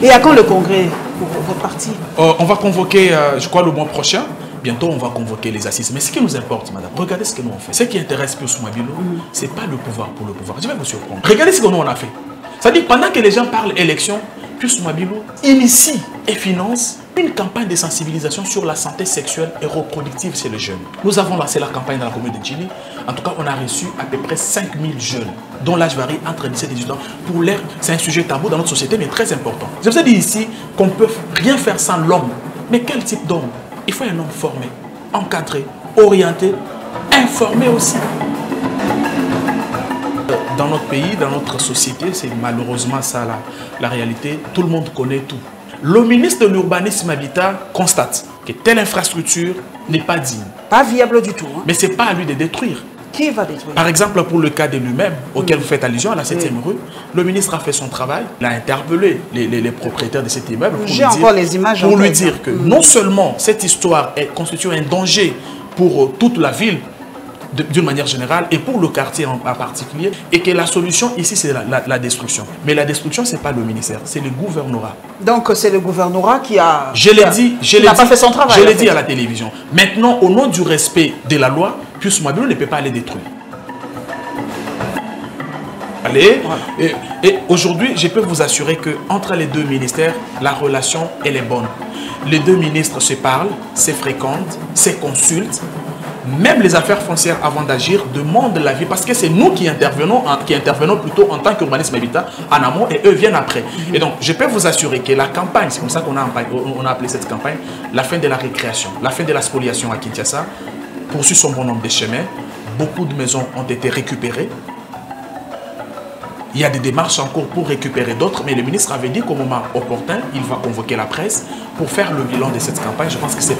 Et à quand le congrès pour votre parti? On va convoquer, je crois, le mois prochain. Bientôt, on va convoquer les assises. Mais ce qui nous importe, madame, regardez ce que nous on fait. Ce qui intéresse Pius Mwabilo, ce n'est pas le pouvoir pour le pouvoir. Je vais vous surprendre. Regardez ce que nous on a fait. C'est-à-dire, pendant que les gens parlent élection, Pius Mwabilo initie et finance une campagne de sensibilisation sur la santé sexuelle et reproductive chez les jeunes. Nous avons lancé la campagne dans la commune de Djili. En tout cas, on a reçu à peu près 5000 jeunes, dont l'âge varie entre 17 et 18 ans. Pour l'air, c'est un sujet tabou dans notre société, mais très important. Je vous ai dit ici qu'on ne peut rien faire sans l'homme. Mais quel type d'homme? Il faut un homme formé, encadré, orienté, informé aussi. Dans notre pays, dans notre société, c'est malheureusement ça la réalité. Tout le monde connaît tout. Le ministre de l'Urbanisme Habitat constate que telle infrastructure n'est pas digne. Pas viable du tout. Hein. Mais ce n'est pas à lui de détruire. Qui va détruire? Par exemple, pour le cas de lui-même, auquel vous faites allusion, à la 7e rue, le ministre a fait son travail, il a interpellé les propriétaires de cet immeuble pour lui dire que non seulement cette histoire constitue un danger pour toute la ville, d'une manière générale, et pour le quartier en particulier, et que la solution ici, c'est la destruction. Mais la destruction, ce n'est pas le ministère, c'est le gouvernorat. Donc, c'est le gouvernorat qui a... pas fait son travail. Je l'ai dit à la télévision. Maintenant, au nom du respect de la loi, Pius Mwabilo ne peut pas aller détruire. Allez, voilà. Et aujourd'hui, je peux vous assurer qu'entre les deux ministères, la relation, elle est bonne. Les deux ministres se parlent, se fréquentent, se consultent. Même les affaires foncières, avant d'agir, demandent l'avis parce que c'est nous qui intervenons plutôt en tant qu'urbanisme habitat en amont et eux viennent après. Et donc, je peux vous assurer que la campagne, c'est comme ça qu'on a appelé cette campagne, la fin de la récréation, la fin de la spoliation à Kinshasa, poursuit son bon nombre de chemins. Beaucoup de maisons ont été récupérées. Il y a des démarches en cours pour récupérer d'autres, mais le ministre avait dit qu'au moment opportun, il va convoquer la presse pour faire le bilan de cette campagne. Je pense que c'est...